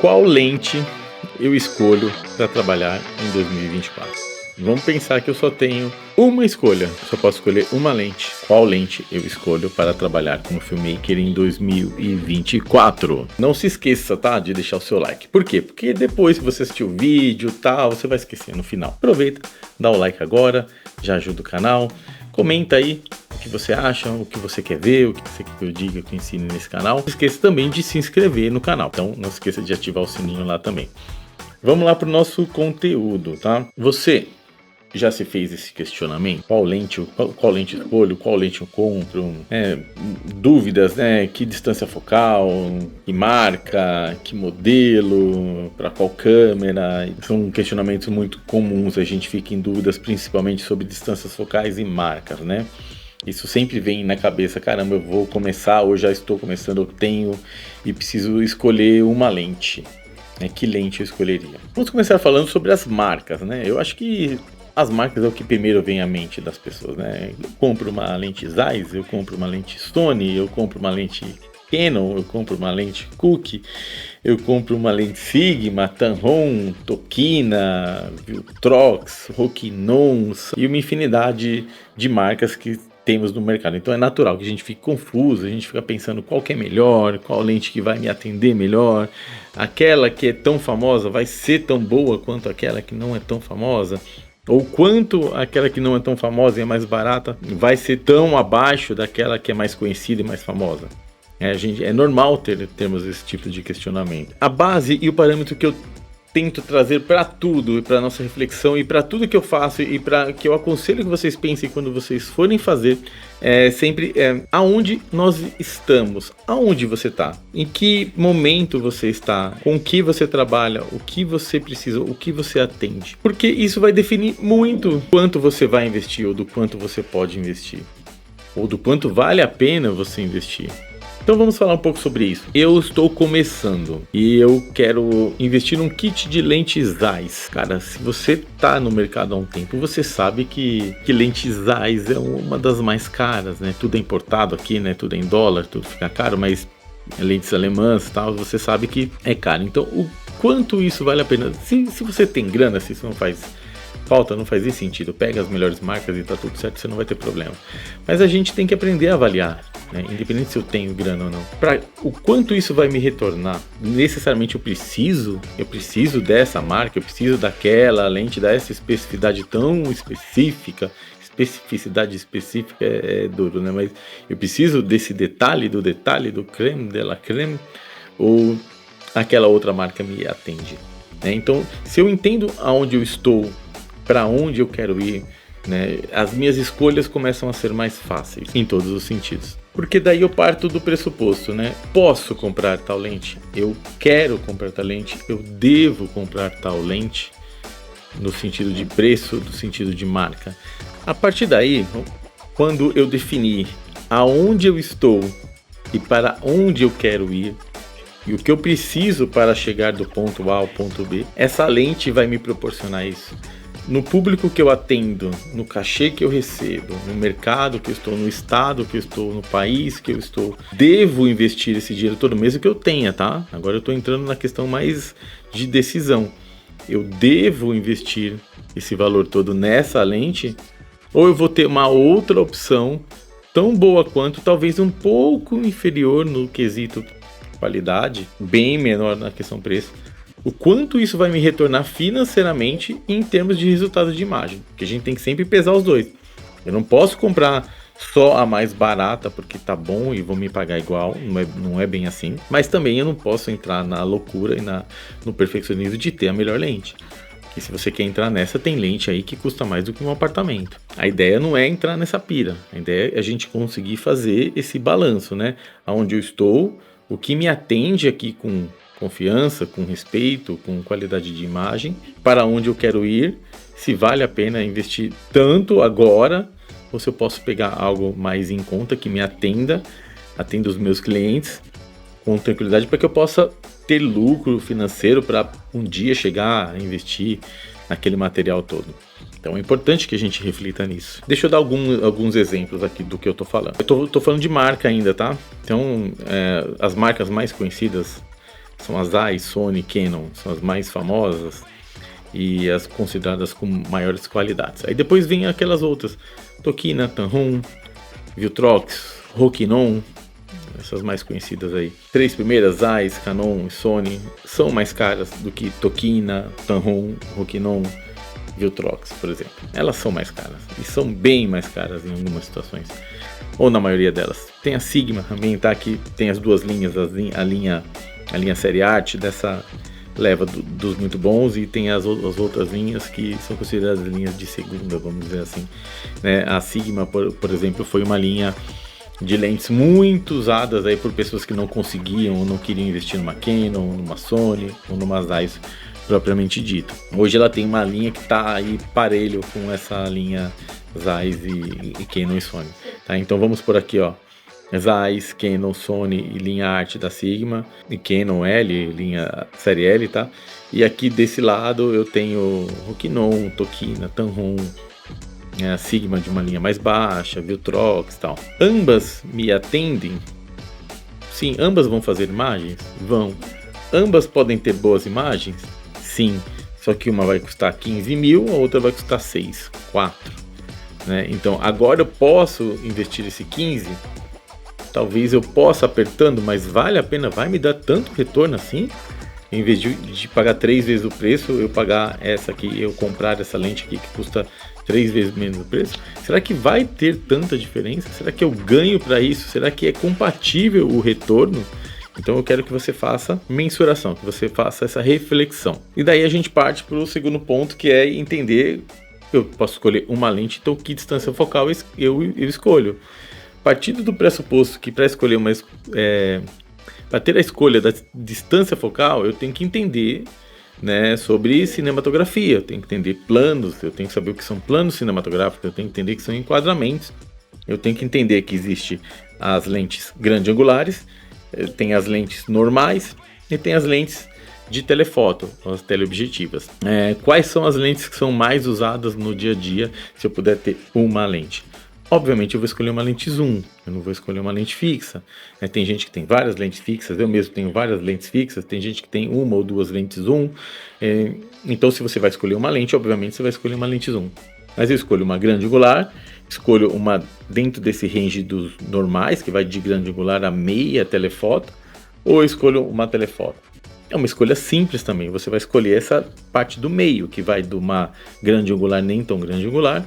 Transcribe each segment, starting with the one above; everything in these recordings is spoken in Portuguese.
Qual lente eu escolho para trabalhar em 2024? Vamos pensar que eu só tenho uma escolha, só posso escolher uma lente. Qual lente eu escolho para trabalhar como filmmaker em 2024? Não se esqueça, tá, de deixar o seu like. Por quê? Porque depois que você assistir o vídeo, tal, você vai esquecer no final. Aproveita, dá o like agora, já ajuda o canal. Comenta aí o que você acha, o que você quer ver, o que você quer que eu diga, que eu ensine nesse canal. Não esqueça também de se inscrever no canal, então não esqueça de ativar o sininho lá também. Vamos lá para o nosso conteúdo, tá? Você já se fez esse questionamento? Qual lente escolho? Qual lente eu compro? Dúvidas, né? Que distância focal? Que marca? Que modelo? Para qual câmera? São questionamentos muito comuns. A gente fica em dúvidas principalmente sobre distâncias focais e marcas, né? Isso sempre vem na cabeça, caramba, eu vou começar, ou já estou começando, eu tenho e preciso escolher uma lente. Que lente eu escolheria? Vamos começar falando sobre as marcas, né? Eu acho que as marcas é o que primeiro vem à mente das pessoas, né? Eu compro uma lente Zeiss, eu compro uma lente Sony, eu compro uma lente Canon, eu compro uma lente Cooke, eu compro uma lente Sigma, Tamron, Tokina, Viltrox, Rokinon e uma infinidade de marcas que temos no mercado. Então é natural que a gente fique confuso, a gente fica pensando qual que é melhor, qual lente que vai me atender melhor, aquela que é tão famosa vai ser tão boa quanto aquela que não é tão famosa, ou quanto aquela que não é tão famosa e é mais barata vai ser tão abaixo daquela que é mais conhecida e mais famosa. É normal termos esse tipo de questionamento. A base e o parâmetro que eu tento trazer para tudo, para nossa reflexão e para tudo que eu faço e para que eu aconselho que vocês pensem quando vocês forem fazer, sempre aonde nós estamos, aonde você está, em que momento você está, com o que você trabalha, o que você precisa, o que você atende, porque isso vai definir muito quanto você vai investir ou do quanto você pode investir ou do quanto vale a pena você investir. Então vamos falar um pouco sobre isso. Eu estou começando e eu quero investir num kit de lentes Zeiss. Cara, se você tá no mercado há um tempo, você sabe que lente Zeiss é uma das mais caras, né? Tudo é importado aqui, né? Tudo é em dólar, tudo fica caro, mas lentes alemãs e tal, você sabe que é caro. Então o quanto isso vale a pena? Se você tem grana, se isso não faz falta, não faz sentido, pega as melhores marcas e tá tudo certo, você não vai ter problema. Mas a gente tem que aprender a avaliar, né? Independente se eu tenho grana ou não, para o quanto isso vai me retornar. Necessariamente eu preciso dessa marca, eu preciso daquela lente, dessa especificidade tão específica. Especificidade específica é duro, né? Mas eu preciso desse detalhe do creme de la creme, ou aquela outra marca me atende, né? Então, se eu entendo aonde eu estou, para onde eu quero ir, né, as minhas escolhas começam a ser mais fáceis em todos os sentidos. Porque daí eu parto do pressuposto, né? Posso comprar tal lente? Eu quero comprar tal lente? Eu devo comprar tal lente? No sentido de preço, no sentido de marca. A partir daí, quando eu definir aonde eu estou e para onde eu quero ir, e o que eu preciso para chegar do ponto A ao ponto B, essa lente vai me proporcionar isso. No público que eu atendo, no cachê que eu recebo, no mercado que eu estou, no estado que eu estou, no país que eu estou, devo investir esse dinheiro todo mesmo que eu tenha, tá? Agora eu estou entrando na questão mais de decisão. Eu devo investir esse valor todo nessa lente, ou eu vou ter uma outra opção tão boa quanto, talvez um pouco inferior no quesito qualidade, bem menor na questão preço. O quanto isso vai me retornar financeiramente em termos de resultado de imagem, porque a gente tem que sempre pesar os dois. Eu não posso comprar só a mais barata porque tá bom e vão me pagar igual, não é bem assim, mas também eu não posso entrar na loucura e no perfeccionismo de ter a melhor lente. Porque se você quer entrar nessa, tem lente aí que custa mais do que um apartamento. A ideia não é entrar nessa pira, a ideia é a gente conseguir fazer esse balanço, né? Aonde eu estou, o que me atende aqui com confiança, com respeito, com qualidade de imagem, para onde eu quero ir, se vale a pena investir tanto agora, ou se eu posso pegar algo mais em conta que me atenda os meus clientes com tranquilidade, para que eu possa ter lucro financeiro para um dia chegar a investir naquele material todo. Então é importante que a gente reflita nisso. Deixa eu dar alguns exemplos aqui do que eu tô falando. Eu tô falando de marca ainda, tá? Então as marcas mais conhecidas são as Zeiss, Sony, Canon, são as mais famosas e as consideradas com maiores qualidades. Aí depois vem aquelas outras, Tokina, Tamron, Viltrox, Rokinon, essas mais conhecidas aí. Três primeiras, Zeiss, Canon e Sony, são mais caras do que Tokina, Tamron, Rokinon, Viltrox, por exemplo. Elas são mais caras e são bem mais caras em algumas situações, ou na maioria delas. Tem a Sigma também, tá? Que tem as duas linhas, a linha Série Art dessa leva dos muito bons, e tem as outras linhas que são consideradas linhas de segunda, vamos dizer assim, né? A Sigma, por exemplo, foi uma linha de lentes muito usadas aí por pessoas que não conseguiam ou não queriam investir numa Canon, numa Sony ou numa Zeiss propriamente dita. Hoje ela tem uma linha que está aí parelho com essa linha Zeiss e Canon e Sony, tá? Então vamos por aqui, ó, Zeiss, Canon, Sony e linha Art da Sigma, e Canon L, linha série L, tá? E aqui desse lado eu tenho Rokinon, Tokina, Tamron, a Sigma de uma linha mais baixa, Viltrox e tal. Ambas me atendem? Sim. Ambas vão fazer imagens? Vão. Ambas podem ter boas imagens? Sim. Só que uma vai custar 15 mil, a outra vai custar 6, 4. Né? Então agora eu posso investir esse 15? Talvez eu possa apertando, mas vale a pena? Vai me dar tanto retorno assim? Em vez de pagar 3 vezes o preço, eu pagar essa aqui, eu comprar essa lente aqui que custa 3 vezes menos o preço? Será que vai ter tanta diferença? Será que eu ganho para isso? Será que é compatível o retorno? Então eu quero que você faça mensuração, que você faça essa reflexão. E daí a gente parte para o segundo ponto, que é entender, eu posso escolher uma lente, então que distância focal eu escolho. Partindo do pressuposto que para escolher para ter a escolha da distância focal, eu tenho que entender, né, sobre cinematografia, eu tenho que entender planos, eu tenho que saber o que são planos cinematográficos, eu tenho que entender o que são enquadramentos, eu tenho que entender que existe as lentes grande angulares, tem as lentes normais e tem as lentes de telefoto, as teleobjetivas. Quais são as lentes que são mais usadas no dia a dia se eu puder ter uma lente? Obviamente eu vou escolher uma lente zoom, eu não vou escolher uma lente fixa. Tem gente que tem várias lentes fixas, eu mesmo tenho várias lentes fixas, tem gente que tem uma ou duas lentes zoom. Então se você vai escolher uma lente, obviamente você vai escolher uma lente zoom. Mas eu escolho uma grande angular, escolho uma dentro desse range dos normais, que vai de grande angular a meia telefoto, ou eu escolho uma telefoto. É uma escolha simples também, você vai escolher essa parte do meio, que vai de uma grande angular nem tão grande angular,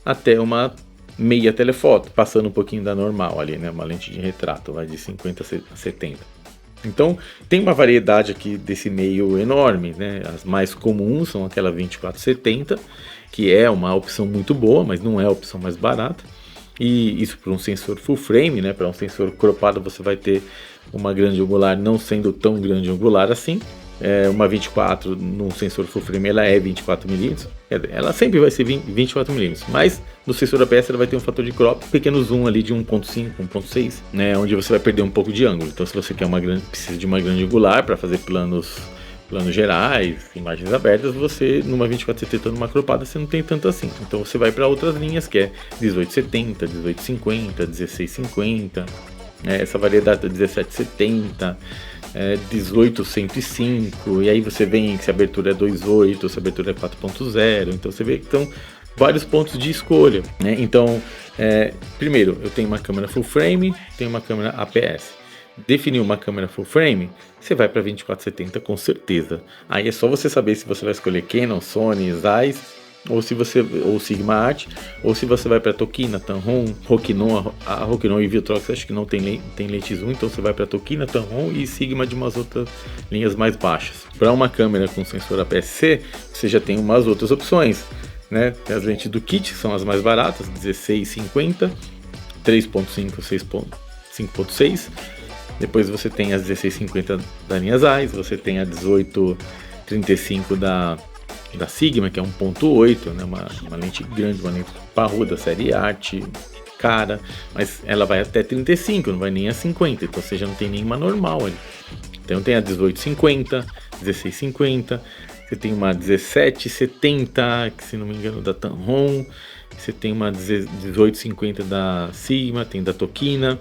até uma meia telefoto, passando um pouquinho da normal ali, né? Uma lente de retrato, vai de 50 a 70. Então tem uma variedade aqui desse meio enorme, né? As mais comuns são aquela 24-70, que é uma opção muito boa, mas não é a opção mais barata. E isso para um sensor full frame, né? Para um sensor cropado você vai ter uma grande angular não sendo tão grande angular assim. Uma 24 num sensor full frame, ela é 24mm, ela sempre vai ser 24mm, mas no sensor APS ela vai ter um fator de crop, um pequeno zoom ali de 1.5, 1.6, né, onde você vai perder um pouco de ângulo. Então se você quer precisa de uma grande angular para fazer planos gerais, imagens abertas, você numa 24-70 numa cropada você não tem tanto assim. Então você vai para outras linhas, que é 18-70, 18-50, 16-50, essa variedade 17-70, 18-105, e aí você vem se a abertura é 2.8, se a abertura é 4.0, então você vê que estão vários pontos de escolha, né? Então, primeiro, eu tenho uma câmera full frame, tenho uma câmera APS. Definir uma câmera full frame, você vai para 24-70 com certeza. Aí é só você saber se você vai escolher Canon, Sony, Zeiss, ou Sigma Art, ou se você vai para Tokina, Tamron, Rokinon. A Rokinon e Viltrox acho que não tem lente zoom, então você vai para Tokina, Tamron e Sigma de umas outras linhas mais baixas. Para uma câmera com sensor APS-C, você já tem umas outras opções, né? Tem as lentes do kit, que são as mais baratas, 16-50, 3.5, 5.6. Depois você tem as 16-50 da linha Zeiss, você tem a 18-35 da Sigma, que é 1.8, né? Uma lente grande, uma lente parruda, série Art, cara, mas ela vai até 35, não vai nem a 50, então você já não tem nenhuma normal ali. Então tem a 18-50, 16-50, você tem uma 17-70, que se não me engano da Tamron, você tem uma 18-50 da Sigma, tem da Tokina,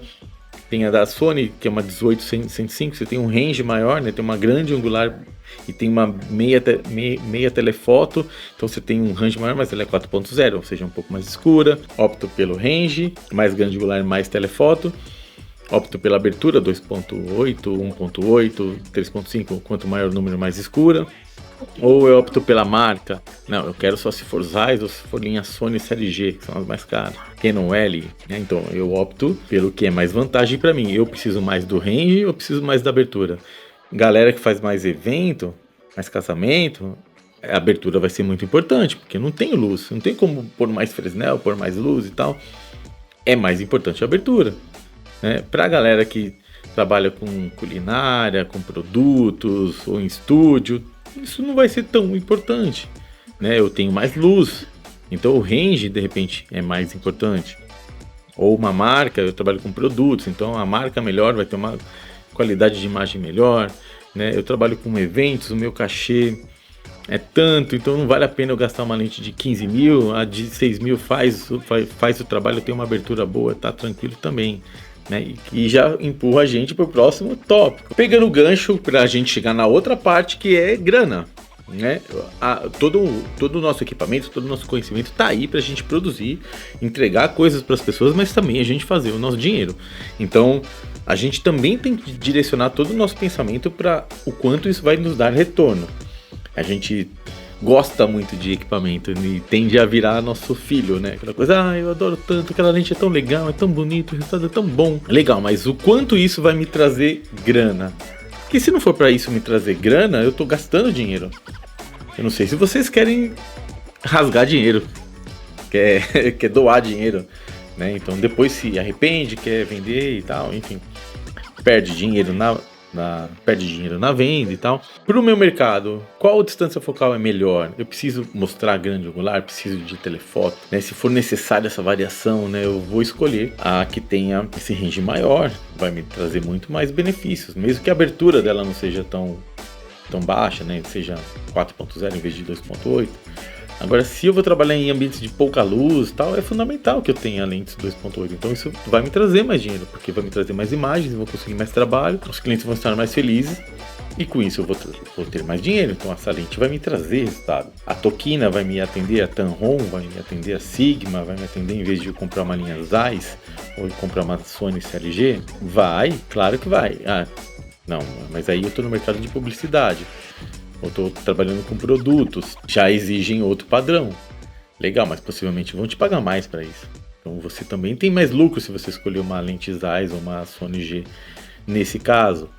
tem a da Sony, que é uma 18-105, você tem um range maior, né? Tem uma grande angular e tem uma meia telefoto, então você tem um range maior, mas ela é 4.0, ou seja, um pouco mais escura. Opto pelo range, mais grande angular, mais telefoto. Opto pela abertura, 2.8, 1.8, 3.5, quanto maior o número, mais escura. Ou eu opto pela marca. Não, eu quero só se for Zeiss ou se for linha Sony Série G, que são as mais caras. Canon L, né? Então eu opto pelo que é mais vantagem para mim. Eu preciso mais do range, eu preciso mais da abertura. Galera que faz mais evento, mais casamento, a abertura vai ser muito importante, porque não tem luz, não tem como pôr mais Fresnel, pôr mais luz e tal. É mais importante a abertura, né? Pra galera que trabalha com culinária, com produtos ou em estúdio, isso não vai ser tão importante, né? Eu tenho mais luz, então o range de repente é mais importante. Ou uma marca, eu trabalho com produtos, então a marca melhor vai ter uma qualidade de imagem melhor, né? Eu trabalho com eventos, o meu cachê é tanto, então não vale a pena eu gastar uma lente de 15 mil, a de 6 mil faz o trabalho, tem uma abertura boa, tá tranquilo também. Né, e já empurra a gente para o próximo tópico, pegando o gancho para a gente chegar na outra parte, que é grana, né? Todo o nosso equipamento, todo o nosso conhecimento está aí para a gente produzir, entregar coisas para as pessoas, mas também a gente fazer o nosso dinheiro. Então a gente também tem que direcionar todo o nosso pensamento para o quanto isso vai nos dar retorno. A gente gosta muito de equipamento e tende a virar nosso filho, né? Aquela coisa, eu adoro tanto, aquela lente é tão legal, é tão bonito, o resultado é tão bom. Legal, mas o quanto isso vai me trazer grana? Porque se não for para isso me trazer grana, eu tô gastando dinheiro. Eu não sei se vocês querem rasgar dinheiro, quer doar dinheiro, né? Então depois se arrepende, quer vender e tal, enfim, perde dinheiro na venda e tal. Para o meu mercado, qual distância focal é melhor? Eu preciso mostrar grande angular, preciso de telefoto, né? Se for necessária essa variação, né, eu vou escolher a que tenha esse range maior, vai me trazer muito mais benefícios, mesmo que a abertura dela não seja tão baixa, né, seja 4.0 em vez de 2.8. Agora, se eu vou trabalhar em ambientes de pouca luz e tal, é fundamental que eu tenha lentes 2.8. Então isso vai me trazer mais dinheiro, porque vai me trazer mais imagens, eu vou conseguir mais trabalho, os clientes vão estar mais felizes e com isso eu vou ter mais dinheiro. Então essa lente vai me trazer resultado. A Tokina vai me atender, a Tamron vai me atender, a Sigma vai me atender, em vez de eu comprar uma linha Zeiss ou comprar uma Sony Série G? Vai, claro que vai. Não, mas aí eu estou no mercado de publicidade. Eu estou trabalhando com produtos, já exigem outro padrão. Legal, mas possivelmente vão te pagar mais para isso. Então você também tem mais lucro se você escolher uma lente Zeiss ou uma Sony G nesse caso.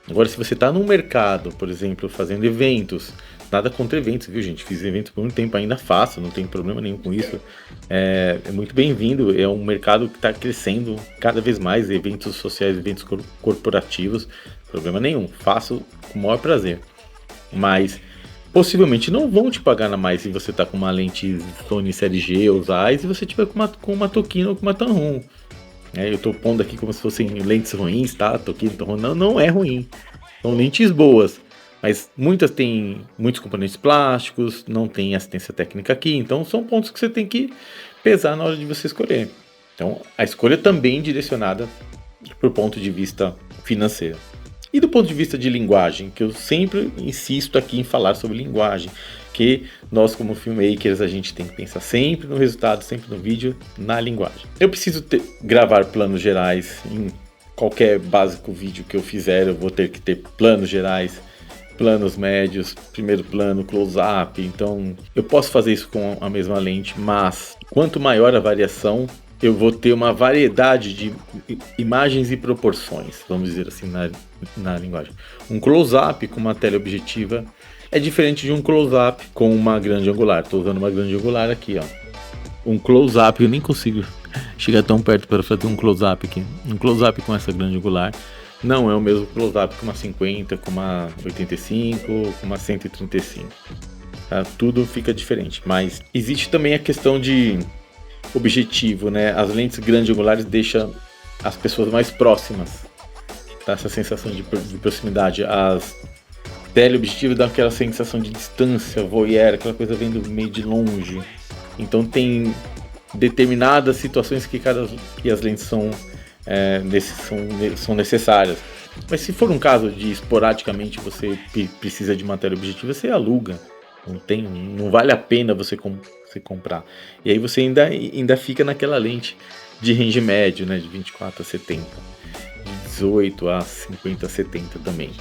Agora, se você está no mercado, por exemplo, fazendo eventos, nada contra eventos, viu, gente? Fiz eventos por muito tempo, ainda faço, não tem problema nenhum com isso. É muito bem-vindo, é um mercado que está crescendo cada vez mais, eventos sociais, eventos corporativos, problema nenhum, faço com o maior prazer. Mas possivelmente não vão te pagar na mais se você tá com uma lente Sony Série G ou Zeiss e você tiver com uma Tokina ou com uma Tamron. Eu tô pondo aqui como se fossem lentes ruins, tá? Tokina, Tamron, não é ruim. São lentes boas, mas muitas têm muitos componentes plásticos, não tem assistência técnica aqui, então são pontos que você tem que pesar na hora de você escolher. Então a escolha também direcionada por ponto de vista financeiro. E do ponto de vista de linguagem, que eu sempre insisto aqui em falar sobre linguagem, que nós como filmmakers a gente tem que pensar sempre no resultado, sempre no vídeo, na linguagem. Eu preciso gravar planos gerais em qualquer básico vídeo que eu fizer, eu vou ter que ter planos gerais, planos médios, primeiro plano, close-up, então eu posso fazer isso com a mesma lente, mas quanto maior a variação, eu vou ter uma variedade de imagens e proporções, vamos dizer assim, na linguagem. Um close-up com uma teleobjetiva é diferente de um close-up com uma grande angular. Estou usando uma grande angular aqui, ó. Um close-up, eu nem consigo chegar tão perto para fazer um close-up aqui. Um close-up com essa grande angular não é o mesmo close-up com uma 50, com uma 85, com uma 135. Tá? Tudo fica diferente, mas existe também a questão de objetivo, né? As lentes grandes angulares deixam as pessoas mais próximas, tá? Essa sensação de proximidade. As teleobjetivas dão aquela sensação de distância, voyeur, aquela coisa vendo meio de longe. Então tem determinadas situações que as lentes são são necessárias. Mas se for um caso de esporadicamente você precisa de matéria objetiva, você aluga. Não vale a pena você comprar. E aí você ainda fica naquela lente de range médio, né, de 24 a 70, de 18 a 50 a 70 também.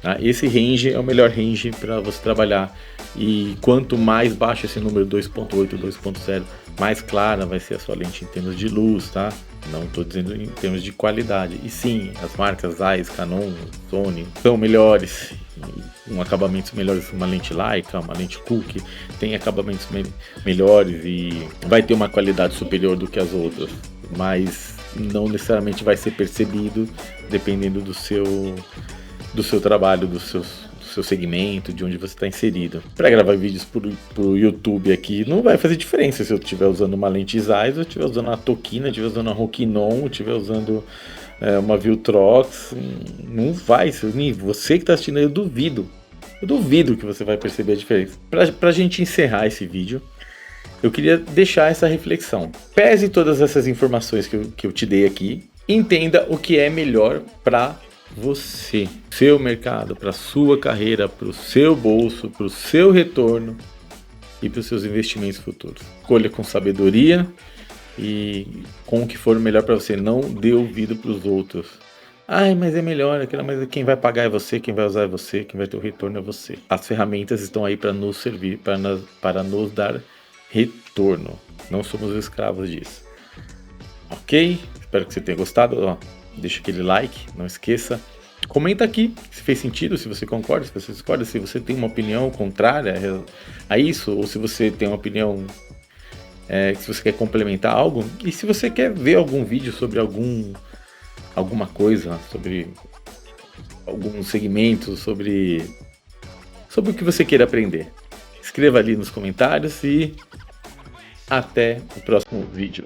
Tá? Esse range é o melhor range para você trabalhar. E quanto mais baixo esse número 2.8, 2.0, mais clara vai ser a sua lente em termos de luz, tá? Não estou dizendo em termos de qualidade. E sim, as marcas Zeiss, Canon, Sony são melhores, com acabamentos melhores. Uma lente Leica, uma lente Cooke, tem acabamentos melhores e vai ter uma qualidade superior do que as outras. Mas não necessariamente vai ser percebido dependendo do seu trabalho, do seu segmento, de onde você está inserido. Para gravar vídeos pro YouTube aqui, não vai fazer diferença se eu estiver usando uma lente Zeiss, eu estiver usando uma Tokina, estiver usando uma Rokinon, estiver usando uma Viltrox. Não vai. Você que está assistindo, eu duvido que você vai perceber a diferença. Para a gente encerrar esse vídeo, eu queria deixar essa reflexão. Pese todas essas informações que eu te dei aqui, entenda o que é melhor para você, seu mercado, para sua carreira, para o seu bolso, para o seu retorno e para os seus investimentos futuros. Escolha com sabedoria e com o que for melhor para você. Não dê ouvido para os outros. Ai, mas é melhor, mas quem vai pagar é você, quem vai usar é você, quem vai ter o retorno é você. As ferramentas estão aí para nos servir, para nos dar retorno. Não somos escravos disso. Ok? Espero que você tenha gostado. Ó, deixa aquele like, não esqueça. Comenta aqui se fez sentido, se você concorda, se você discorda, se você tem uma opinião contrária a isso, ou se você tem uma opinião se você quer complementar algo. E se você quer ver algum vídeo sobre alguma coisa, sobre algum segmento, sobre o que você queira aprender. Escreva ali nos comentários e até o próximo vídeo.